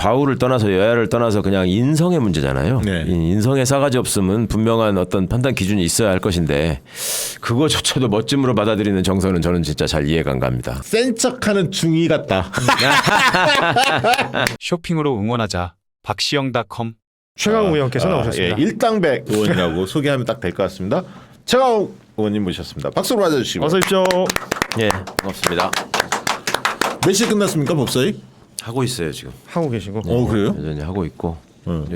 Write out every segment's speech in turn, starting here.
좌우를 떠나서 여야를 떠나서 그냥 인성의 문제잖아요. 네. 인성에 싸가지 없으면 분명한 어떤 판단 기준이 있어야 할 것인데 그거조차도 멋짐으로 받아들이는 정서는 저는 진짜 잘 이해가 안 갑니다. 센 척하는 중이 같다. 쇼핑으로 응원하자. 박시영닷컴. 최강욱 의원께서 나오셨습니다. 예, 일당백 의원이라고 소개하면 딱 될 것 같습니다. 최강욱 의원님 모셨습니다. 박수로 맞아주시고. 어서 오십시오. 예, 반갑습니다. 몇 시에 끝났습니까 법사위? 하고 있어요 지금. 하고 계시고. 그래요? 여전히 하고 있고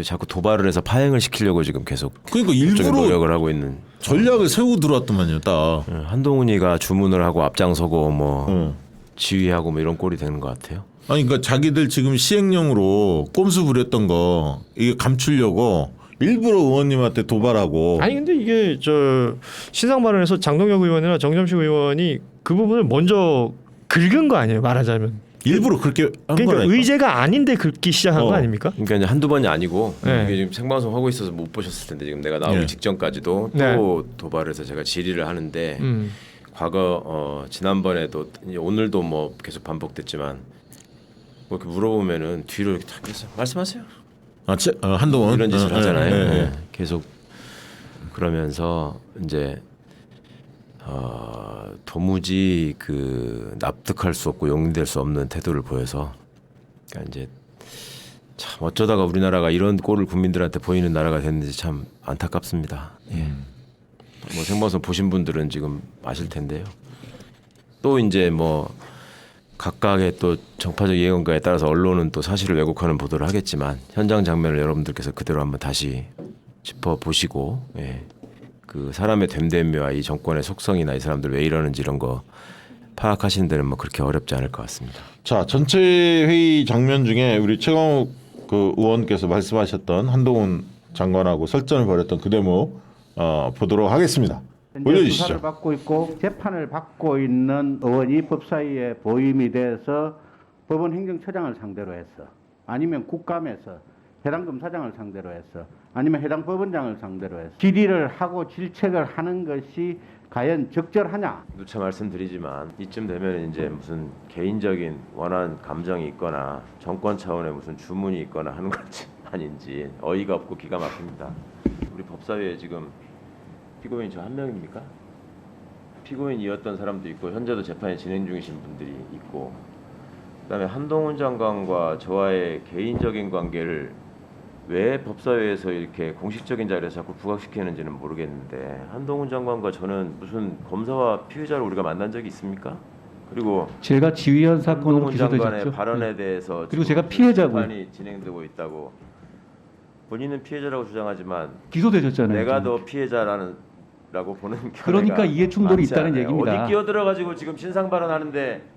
자꾸 도발을 해서 파행을 시키려고 지금 계속 그러니까 일종의 일부러 노력을 하고 있는. 전략을 세우고 들어왔더만요. 딱. 한동훈이가 주문을 하고 앞장서고 뭐 지휘하고 뭐 이런 꼴이 되는 것 같아요. 아니 그러니까 자기들 지금 시행령으로 꼼수 부렸던 거 이게 감추려고 일부러 의원님한테 도발하고. 아니 근데 이게 저 신상 발언에서 장동혁 의원이나 정점식 의원이 그 부분을 먼저 긁은 거 아니에요? 말하자면. 일부러 그렇게 한 그러니까 거라니까. 의제가 아닌데 긁기 시작한 거 아닙니까? 그러니까 이제 한두 번이 아니고 네. 이게 지금 생방송 하고 있어서 못 보셨을 텐데 지금 내가 나오기 네. 직전까지도 네. 또 도발해서 제가 질의를 하는데 과거 지난번에도 이제 오늘도 뭐 계속 반복됐지만 뭐 이렇게 물어보면은 뒤로 이렇게 탁 해서 말씀하세요. 한동훈 이런 짓을 하잖아요. 네, 네. 네. 계속 그러면서 이제 도무지 그 납득할 수 없고 용인될 수 없는 태도를 보여서 그러니까 이제 참 어쩌다가 우리나라가 이런 꼴을 국민들한테 보이는 나라가 됐는지 참 안타깝습니다. 예. 뭐 생방송 보신 분들은 지금 아실 텐데요. 또 이제 뭐 각각의 또 정파적 이해관계에 따라서 언론은 또 사실을 왜곡하는 보도를 하겠지만 현장 장면을 여러분들께서 그대로 한번 다시 짚어 보시고 예. 그 사람의 됨됨이와 이 정권의 속성이나 이 사람들 왜 이러는지 이런 거 파악하시는 데는 뭐 그렇게 어렵지 않을 것 같습니다. 자 전체 회의 장면 중에 우리 최강욱 그 의원께서 말씀하셨던 한동훈 장관하고 설전을 벌였던 그 대목 보도록 하겠습니다. 현재 올려주시죠. 수사를 받고 있고 재판을 받고 있는 의원이 법사위에 보임이 돼서 법원 행정처장을 상대로 했어. 아니면 국감에서 해당 검사장을 상대로 했어. 아니면 해당 법원장을 상대로 했어. 질의를 하고 질책을 하는 것이 과연 적절하냐? 누차 말씀드리지만 이쯤 되면 이제 무슨 개인적인 원한 감정이 있거나 정권 차원의 무슨 주문이 있거나 하는 건지 아닌지 어이가 없고 기가 막힙니다. 우리 법사위에 지금 피고인이 저 한 명입니까? 피고인이었던 사람도 있고 현재도 재판이 진행 중이신 분들이 있고 그다음에 한동훈 장관과 저와의 개인적인 관계를 왜 법사위에서 이렇게 공식적인 자리에서 자꾸 부각시키는지는 모르겠는데 한동훈 장관과 저는 무슨 검사와 피의자를 우리가 만난 적이 있습니까? 그리고 제가 지휘한 사건으로 한동훈 장관의 기소되셨죠. 발언에 대해서 그리고 지금 제가 피해자고요. 재판이 진행되고 있다고 본인은 피해자라고 주장하지만 기소되셨잖아요. 내가 지금. 더 피해자라는 라고 보는 그러니까 견해가 이해 충돌이 많지 있다는 않아요. 얘기입니다. 어디 끼어들어가지고 지금 신상 발언하는데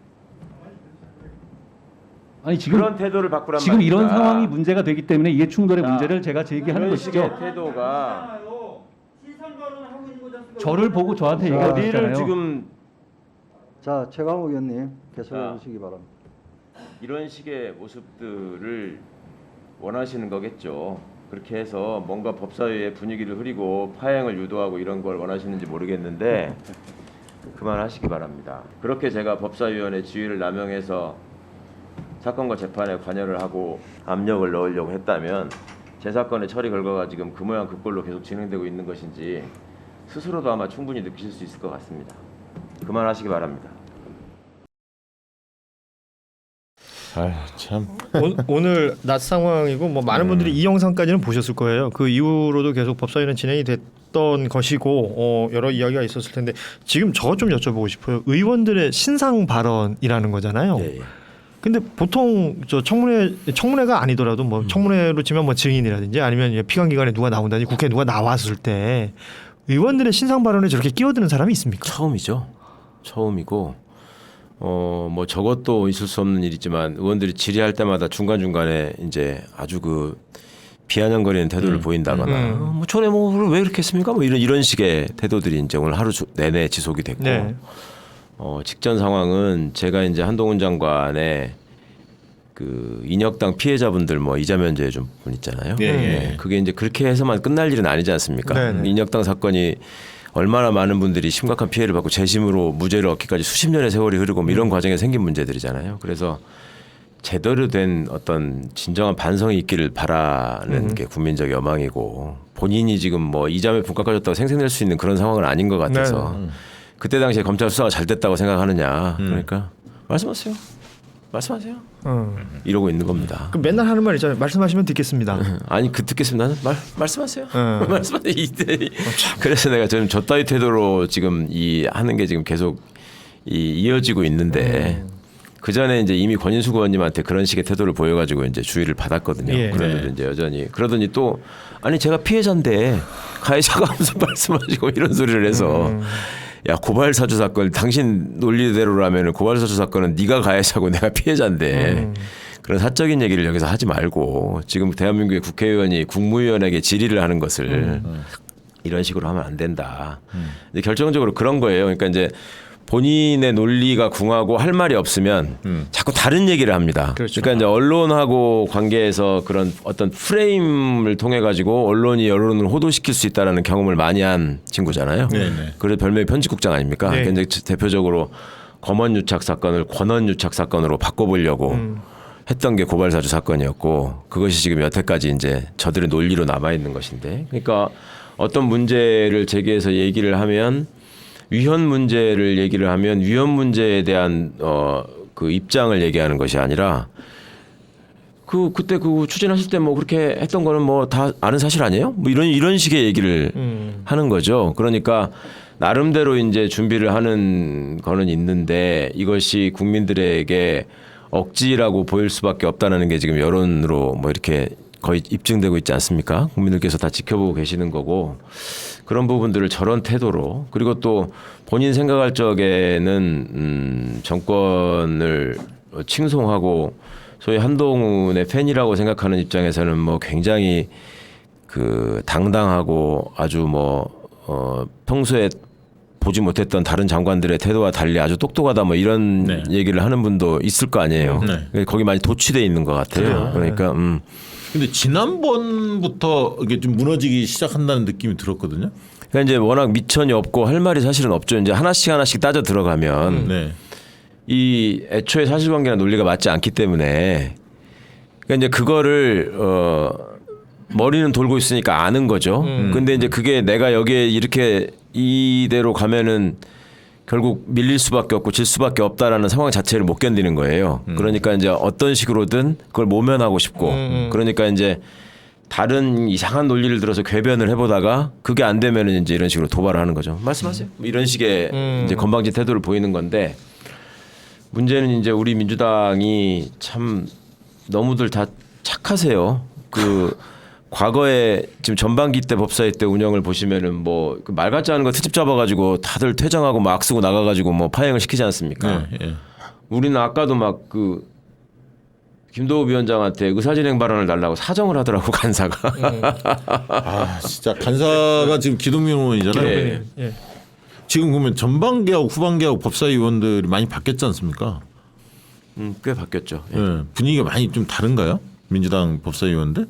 아니 지금 그런 태도를 바꾸란 지금 말입니다. 이런 상황이 문제가 되기 때문에 이해 충돌의 자, 문제를 제가 제기하는 이런 것이죠. 식의 태도가 저를 보고 저한테 얘기하고 어디를 있잖아요. 지금 자, 최강욱 의원님 계속해 주시기 바랍니다. 이런 식의 모습들을 원하시는 거겠죠. 그렇게 해서 뭔가 법사위의 분위기를 흐리고 파행을 유도하고 이런 걸 원하시는지 모르겠는데 그만하시기 바랍니다. 그렇게 제가 법사위원회 지위를 남용해서 사건과 재판에 관여를 하고 압력을 넣으려고 했다면 제 사건의 처리 결과가 지금 그 모양 그 꼴로 계속 진행되고 있는 것인지 스스로도 아마 충분히 느끼실 수 있을 것 같습니다. 그만하시기 바랍니다. 참. 오늘 낮 상황이고 뭐 많은 분들이 이 영상까지는 보셨을 거예요. 그 이후로도 계속 법사위는 진행이 됐던 것이고 여러 이야기가 있었을 텐데 지금 저거 좀 여쭤보고 싶어요. 의원들의 신상 발언이라는 거잖아요. 예, 예. 근데 보통 저 청문회가 아니더라도 뭐 청문회로 치면 뭐 증인이라든지 아니면 피감기관에 누가 나온다든지 국회에 누가 나왔을 때 의원들의 신상 발언에 저렇게 끼어드는 사람이 있습니까? 처음이죠. 처음이고 뭐 저것도 있을 수 없는 일이지만 의원들이 질의할 때마다 중간중간에 이제 아주 그 비아냥거리는 태도를 보인다거나 뭐 전에 뭐 왜 그렇게 했습니까? 뭐 이런 식의 태도들이 이제 오늘 하루 내내 지속이 됐고 네. 직전 상황은 제가 이제 한동훈 장관의 그 인혁당 피해자분들 뭐 이자 면제 준 분 있잖아요. 예, 예. 네. 그게 이제 그렇게 해서만 끝날 일은 아니지 않습니까? 네, 네. 인혁당 사건이 얼마나 많은 분들이 심각한 피해를 받고 재심으로 무죄를 얻기까지 수십 년의 세월이 흐르고 뭐 이런 과정에 생긴 문제들이잖아요. 그래서 제대로 된 어떤 진정한 반성이 있기를 바라는 게 국민적 여망이고 본인이 지금 뭐 이자매 분과 까졌다고 생색낼 수 있는 그런 상황은 아닌 것 같아서 그때 당시에 검찰 수사가 잘 됐다고 생각하느냐 그러니까 말씀하세요. 이러고 있는 겁니다. 그 맨날 하는 말 있잖아요. 말씀하시면 듣겠습니다. 아니 그 듣겠습니다. 말씀하세요. 말씀하세요. 그래서 내가 지금 저 따위 태도로 지금 이 하는 게 지금 계속 이어지고 있는데 그 전에 이제 이미 권인숙 의원님한테 그런 식의 태도를 보여가지고 이제 주의를 받았거든요. 예. 그런데도 이제 여전히 그러더니 또 아니 제가 피해자인데 가해자가 무슨 말씀하시고 이런 소리를 해서. 야 고발 사주 사건 당신 논리대로라면 고발 사주 사건은 네가 가해자고 내가 피해자인데 그런 사적인 얘기를 여기서 하지 말고 지금 대한민국의 국회의원이 국무위원에게 질의를 하는 것을 이런 식으로 하면 안 된다. 이제 결정적으로 그런 거예요. 그러니까 이제 본인의 논리가 궁하고 할 말이 없으면 자꾸 다른 얘기를 합니다. 그렇죠. 그러니까 이제 언론하고 관계에서 그런 어떤 프레임을 통해 가지고 언론이 여론을 호도시킬 수 있다라는 경험을 많이 한 친구잖아요. 네네. 그래서 별명이 편집국장 아닙니까? 네. 그러니까 이제 대표적으로 검언유착 사건을 권언유착 사건으로 바꿔보려고 했던 게 고발사주 사건이었고 그것이 지금 여태까지 이제 저들의 논리로 남아 있는 것인데, 그러니까 어떤 문제를 제기해서 얘기를 하면 위헌 문제를 얘기를 하면 위헌 문제에 대한 그 입장을 얘기하는 것이 아니라 그때 그 추진하실 때 뭐 그렇게 했던 거는 뭐 다 아는 사실 아니에요? 뭐 이런 식의 얘기를 하는 거죠. 그러니까 나름대로 이제 준비를 하는 거는 있는데 이것이 국민들에게 억지라고 보일 수밖에 없다는 게 지금 여론으로 뭐 이렇게 거의 입증되고 있지 않습니까? 국민들께서 다 지켜보고 계시는 거고 그런 부분들을 저런 태도로, 그리고 또 본인 생각할 적에는 정권을 칭송하고 소위 한동훈의 팬이라고 생각하는 입장에서는 뭐 굉장히 그 당당하고 아주 평소에 보지 못했던 다른 장관들의 태도와 달리 아주 똑똑하다 뭐 이런 네. 얘기를 하는 분도 있을 거 아니에요. 네. 거기 많이 도취돼 있는 것 같아요. 그러니까 근데 지난번부터 이게 좀 무너지기 시작한다는 느낌이 들었거든요. 그러니까 이제 워낙 미천이 없고 할 말이 사실은 없죠. 이제 하나씩 따져 들어가면 네. 이 애초에 사실관계나 논리가 맞지 않기 때문에 그러니까 이제 그거를 머리는 돌고 있으니까 아는 거죠. 근데 이제 그게 내가 여기에 이렇게 이대로 가면은 결국 밀릴 수밖에 없고 질 수밖에 없다라는 상황 자체를 못 견디는 거예요. 그러니까 이제 어떤 식으로든 그걸 모면하고 싶고 그러니까 이제 다른 이상한 논리를 들어서 궤변을 해보다가 그게 안 되면은 이제 이런 식으로 도발을 하는 거죠. 말씀하세요. 뭐 이런 식의 이제 건방진 태도를 보이는 건데 문제는 이제 우리 민주당이 참 너무들 다 착하세요. 그 과거에 지금 전반기 때 법사위 때 운영을 보시면은 뭐 말 같지 않은 거 트집 잡아가지고 다들 퇴장하고 막 쓰고 나가가지고 뭐 파행을 시키지 않습니까? 네. 우리는 아까도 막 그 김도우 위원장한테 의사진행 발언을 달라고 사정을 하더라고 간사가. 아 진짜 간사가 지금 기동민 의원이잖아요. 예. 예. 지금 그러면 전반기하고 후반기하고 법사위 의원들이 많이 바뀌었지 않습니까? 꽤 바뀌었죠. 예. 예. 분위기가 많이 좀 다른가요? 민주당 법사위 의원들?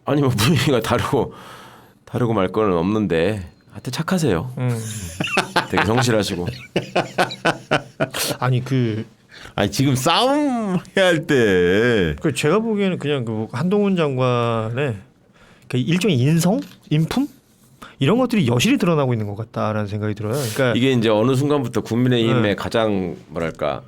아니 뭐 분위기가 다르고 말 거는 없는데 하여튼 착하세요. 되게 성실하시고. 아니 아니 지금 싸움 해야 할 때 제가 보기에는 그냥 그 한동훈 장관의 그 일종의 인성, 인품 이런 것들이 여실히 드러나고 있는 것 같다라는 생각이 들어요. 그러니까 이게 이제 어느 순간부터 국민의힘의 가장 뭐랄까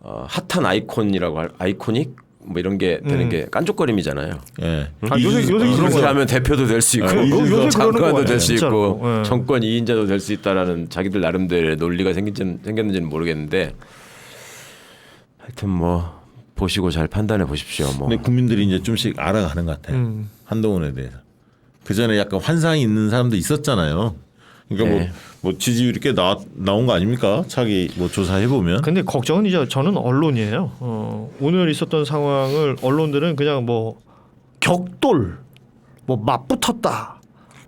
핫한 아이콘이라고 아이코닉 뭐 이런 게 되는 게 깐족거림이잖아요. 예. 요새 그런 그렇게 거야. 하면 대표도 될 수 있고 요새 그러는 장관도 거예요, 될 수 진짜로. 있고 예. 정권 2인자도 될 수 있다라는 자기들 나름대로의 논리가 생겼는지는 모르겠는데 하여튼 뭐 보시고 잘 판단해 보십시오. 뭐. 근데 국민들이 이제 좀씩 알아가는 것 같아요. 한동훈에 대해서. 그 전에 약간 환상이 있는 사람도 있었잖아요. 그러니까 네. 뭐 지지율이 꽤 나온 거 아닙니까? 차기 뭐 조사해 보면. 근데 걱정은 이제 저는 언론이에요. 오늘 있었던 상황을 언론들은 그냥 뭐 격돌, 뭐 맞붙었다.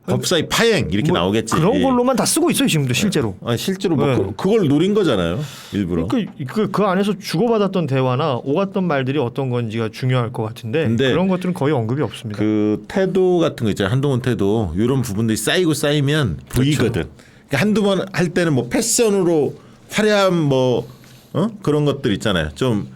법사위 파행 이렇게 뭐 나오겠지. 그런 걸로만 다 쓰고 있어요 지금도 실제로. 아니, 실제로 뭐 네. 그걸 노린 거잖아요. 일부러. 그 안에서 주고받았던 대화나 오갔던 말들이 어떤 건지가 중요할 것 같은데 근데 그런 것들은 거의 언급이 없습니다. 그 태도 같은 거 있잖아요. 한동훈 태도 이런 부분들이 쌓이면 보이거든. 그러니까 한두 번 할 때는 뭐 패션으로 화려한 뭐 그런 것들 있잖아요. 좀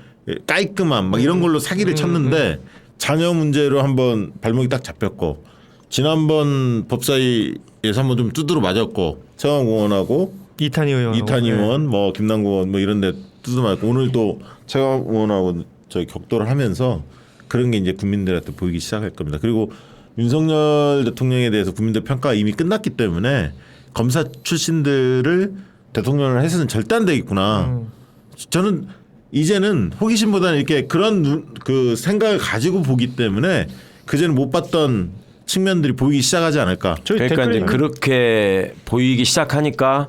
깔끔함 막 이런 걸로 사기를 쳤는데 자녀 문제로 한번 발목이 딱 잡혔고 지난번 법사위에서 한번 좀 두드러 맞았고 최강 의원하고 이탄희 의원, 이탄희 의원, 뭐 김남국 의원 뭐 이런데 두드러 맞고 오늘 또 최강 의원하고 저희 격돌을 하면서 그런 게 이제 국민들한테 보이기 시작할 겁니다. 그리고 윤석열 대통령에 대해서 국민들 평가가 이미 끝났기 때문에 검사 출신들을 대통령을 해서는 절대 안 되겠구나. 저는 이제는 호기심보다는 이렇게 그런 그 생각을 가지고 보기 때문에 그전에 못 봤던 측면들이 보이기 시작하지 않을까. 저희 그러니까 이제 댓글에는 그렇게 보이기 시작하니까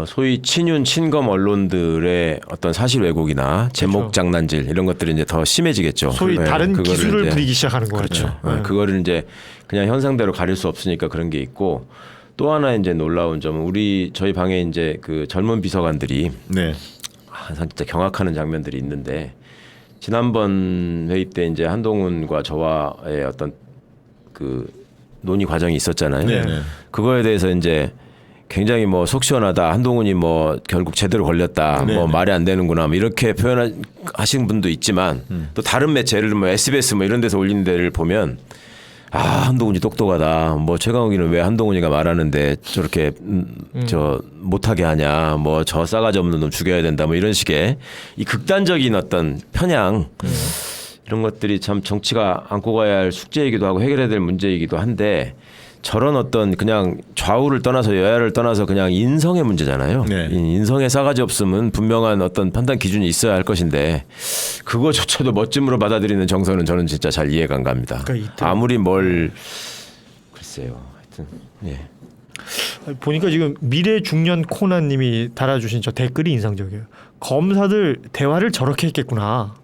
소위 친윤 친검 언론들의 어떤 사실 왜곡이나 제목 그렇죠. 장난질 이런 것들이 이제 더 심해지겠죠. 소위 네, 다른 그거를 기술을 이제 부리기 시작하는 거죠. 그렇죠. 그거를 이제 그냥 현상대로 가릴 수 없으니까 그런 게 있고 또 하나 이제 놀라운 점은 저희 방에 이제 그 젊은 비서관들이 네. 항상 진짜 경악하는 장면들이 있는데 지난번 회의 때 이제 한동훈과 저와의 어떤 그 논의 과정이 있었잖아요. 네네. 그거에 대해서 이제 굉장히 뭐 속 시원하다. 한동훈이 뭐 결국 제대로 걸렸다. 네네. 뭐 말이 안 되는구나. 뭐 이렇게 표현하신 분도 있지만 또 다른 매체 예를 들면 SBS 뭐 이런 데서 올리는 데를 보면 한동훈이 똑똑하다. 뭐 최강욱이는 왜 한동훈이가 말하는데 저렇게 저 못하게 하냐. 뭐 저 싸가지 없는 놈 죽여야 된다. 뭐 이런 식의 이 극단적인 어떤 편향 이런 것들이 참 정치가 안고 가야 할 숙제이기도 하고 해결해야 될 문제이기도 한데 저런 어떤 그냥 좌우를 떠나서 여야를 떠나서 그냥 인성의 문제잖아요. 네. 인성에 싸가지 없으면 분명한 어떤 판단 기준이 있어야 할 것인데 그거조차도 멋짐으로 받아들이는 정서는 저는 진짜 잘 이해가 안 갑니다. 그러니까 아무리 뭘 글쎄요. 하여튼 예. 보니까 지금 미래 중년 코나님이 달아주신 저 댓글이 인상적이에요. 검사들 대화를 저렇게 했겠구나.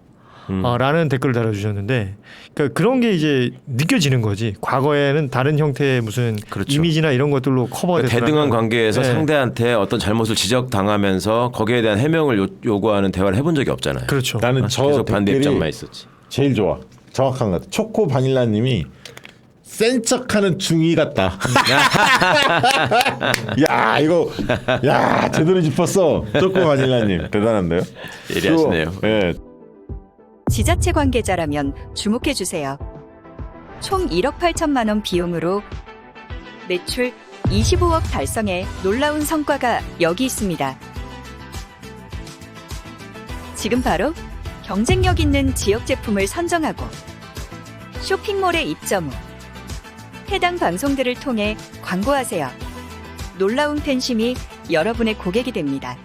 라는 댓글을 달아주셨는데 그러니까 그런 게 이제 느껴지는 거지. 과거에는 다른 형태의 무슨 그렇죠. 이미지나 이런 것들로 커버가 됐다면 대등한 관계에서 네. 상대한테 어떤 잘못을 지적당하면서 거기에 대한 해명을 요구하는 대화를 해본 적이 없잖아요. 그렇죠. 나는 저 계속 반대 댓글이 입장만 있었지. 제일 좋아. 정확한 것 같아. 초코 바닐라님이 센 척하는 중이 같다. 야 이거 야 제대로 짚었어. 초코 바닐라님 대단한데요. 예리하시네요. 그리고, 예. 지자체 관계자라면 주목해 주세요. 총 1억 8천만 원 비용으로 매출 25억 달성해 놀라운 성과가 여기 있습니다. 지금 바로 경쟁력 있는 지역 제품을 선정하고 쇼핑몰에 입점 후 해당 방송들을 통해 광고하세요. 놀라운 팬심이 여러분의 고객이 됩니다.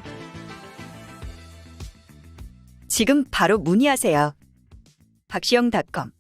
지금 바로 문의하세요. 박시영닷컴